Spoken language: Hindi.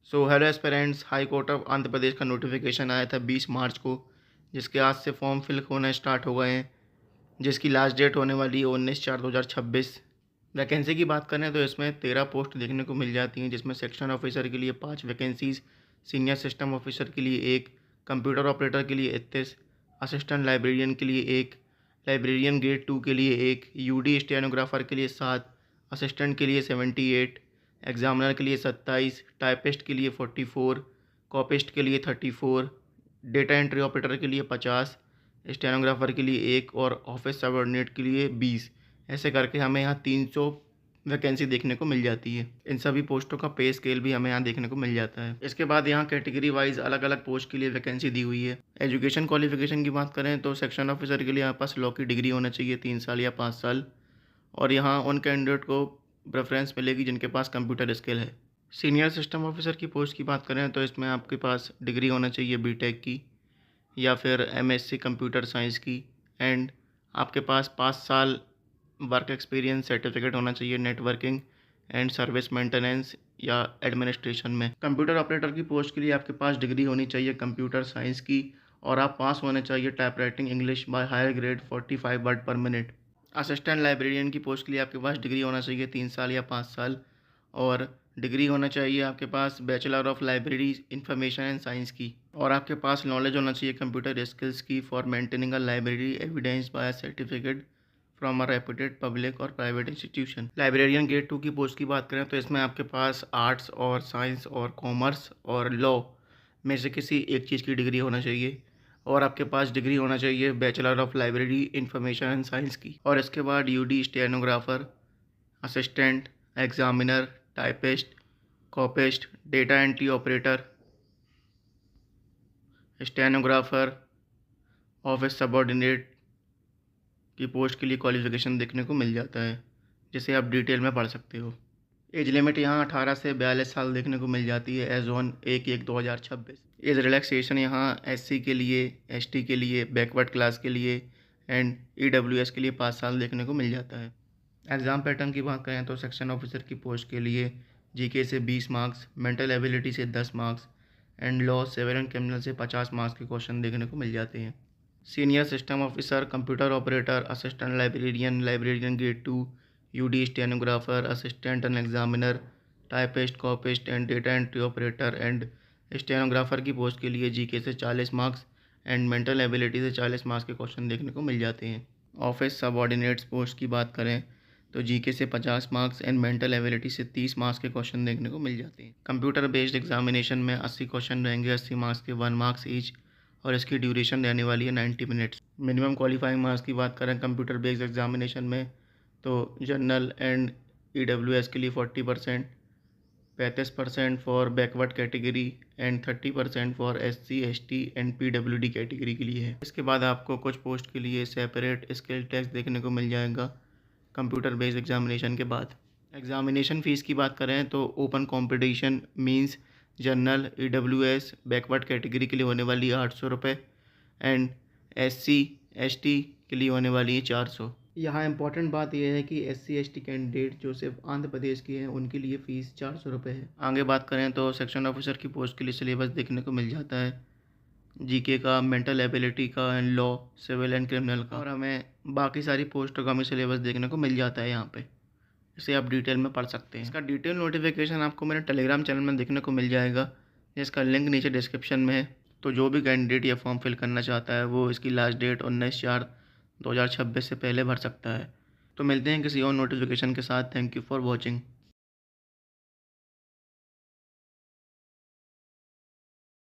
So hello aspirants, high court of Andhra Pradesh का नोटिफिकेशन आया था 20 मार्च को, जिसके आज से फॉर्म फिल होना स्टार्ट हो गए हैं, जिसकी लास्ट डेट होने वाली है 19/4/2026। वैकेंसी की बात करें तो इसमें 13 पोस्ट देखने को मिल जाती हैं, जिसमें सेक्शन ऑफिसर के लिए 5 वैकेंसीज़, सीनियर सिस्टम ऑफिसर के लिए 1, कंप्यूटर ऑपरेटर के लिए 31, असिस्टेंट लाइब्रेरियन के लिए 1, लाइब्रेरियन ग्रेड 2 के लिए 1, यूडी स्टेनोग्राफर के लिए 7, असिस्टेंट के लिए 78, एग्जामिनर के लिए 27, टाइपिस्ट के लिए 44, कॉपिस्ट के लिए 34, डेटा एंट्री ऑपरेटर के लिए 50, स्टेनोग्राफर के लिए 1 और ऑफिस सबऑर्डिनेट के लिए 20। ऐसे करके हमें यहाँ 300 वैकेंसी देखने को मिल जाती है। इन सभी पोस्टों का पे स्केल भी हमें यहाँ देखने को मिल जाता है। इसके बाद यहाँ कैटेगरी वाइज अलग अलग पोस्ट के लिए वैकेंसी दी हुई है। एजुकेशन क्वालिफिकेशन की बात करें तो सेक्शन ऑफिसर के लिए यहाँ पास लॉ की डिग्री होना चाहिए 3 साल या 5 साल, और यहाँ उन कैंडिडेट को प्रेफरेंस मिलेगी जिनके पास कंप्यूटर स्किल है। सीनियर सिस्टम ऑफिसर की पोस्ट की बात करें तो इसमें आपके पास डिग्री होना चाहिए बीटेक की या फिर एमएससी कंप्यूटर साइंस की, एंड आपके पास 5 साल वर्क एक्सपीरियंस सर्टिफिकेट होना चाहिए नेटवर्किंग एंड सर्विस मेंटेनेंस या एडमिनिस्ट्रेशन में। कंप्यूटर ऑपरेटर की पोस्ट के लिए आपके पास डिग्री होनी चाहिए कंप्यूटर साइंस की, और आप पास होने चाहिए typewriting English by higher grade 45 word per minute. Assistant librarian की पोस्ट के लिए आपके पास डिग्री होना चाहिए 3 साल या 5 साल, और डिग्री होना चाहिए आपके पास bachelor of library information and science की, और आपके पास नॉलेज होना चाहिए कंप्यूटर स्किल्स की for maintaining a library evidence by certificate from a reputed public और प्राइवेट इंस्टीट्यूशन। लाइब्रेरियन ग्रेड 2 की पोस्ट की बात करें तो इसमें आपके पास आर्ट्स और साइंस और कॉमर्स और लॉ में से किसी एक चीज़ की डिग्री होना चाहिए, और आपके पास डिग्री होना चाहिए bachelor of library information and science की। और इसके बाद UD stenographer, assistant, examiner, typist, copyist, data entry operator, stenographer, office subordinate की पोस्ट के लिए क्वालिफिकेशन देखने को मिल जाता है, जिसे आप डिटेल में पढ़ सकते हो। एज लिमिट यहाँ 18 से 42 साल देखने को मिल जाती है एज ऑन 1/1/2026। एज रिलैक्सेशन यहाँ एससी के लिए, एसटी के लिए, बैकवर्ड क्लास के लिए एंड ईडब्ल्यूएस के लिए 5 साल देखने को मिल जाता है। एग्ज़ाम पैटर्न की बात करें तो सेक्शन ऑफिसर की पोस्ट के लिए जीके से 20 मार्क्स, मेंटल एबिलिटी से 10 marks and law, civil and criminal से 50 मार्क्स के क्वेश्चन देखने को मिल जाते हैं। Senior system officer, computer operator, assistant librarian, librarian grade 2, UD stenographer, assistant and examiner, typist, copyist and data entry operator and stenographer की पोस्ट के लिए जीके से 40 मार्क्स एंड मेंटल एबिलिटी से 40 मार्क्स के क्वेश्चन देखने को मिल जाते हैं। ऑफिस सबऑर्डिनेट्स पोस्ट की बात करें तो जीके से 50 मार्क्स एंड मेंटल एबिलिटी से 30 मार्क्स के क्वेश्चन देखने को मिल जाते हैं। कंप्यूटर बेस्ड एग्जामिनेशन में 80 क्वेश्चन रहेंगे, 80 मार्क्स के 1 मार्क्स ईच, और इसकी ड्यूरेशन रहने वाली है 90 मिनट्स। मिनिमम क्वालिफाइंग मार्क्स की बात करें कंप्यूटर बेस्ड एग्जामिनेशन में तो जनरल एंड ईडब्ल्यूएस के लिए 40%, 35% for backward category and 30% for SC, ST and PWD category के लिए है। इसके बाद आपको कुछ पोस्ट के लिए सेपरेट स्किल टेस्ट देखने को मिल जाएगा कंप्यूटर बेस्ड एग्जामिनेशन के बाद। एग्जामिनेशन फ़ीस की बात करें तो open competition means general, EWS, backward category के लिए होने वाली है 800 रुपये एंड एससी, एसटी के लिए होने वाली है 400। यहाँ इंपॉर्टेंट बात यह है कि एससी, एसटी कैंडिडेट जो सिर्फ आंध्र प्रदेश के हैं उनके लिए फ़ीस 400 रुपये है। आगे बात करें तो सेक्शन ऑफिसर की पोस्ट के लिए सिलेबस देखने को मिल जाता है जीके का, मेंटल एबिलिटी का and law, civil and criminal का, और हमें बाकी सारी पोस्टों का भी सिलेबस देखने को मिल जाता है यहाँ पे। इसे आप डिटेल में पढ़ सकते हैं। इसका डिटेल नोटिफिकेशन आपको मेरे टेलीग्राम चैनल में देखने को मिल जाएगा, जिसका लिंक नीचे डिस्क्रिप्शन में है। तो जो भी कैंडिडेट ये फॉर्म फिल करना चाहता है वो इसकी लास्ट डेट 19/4/2026 से पहले भर सकता है। तो मिलते हैं किसी और नोटिफिकेशन के साथ। Thank you for watching.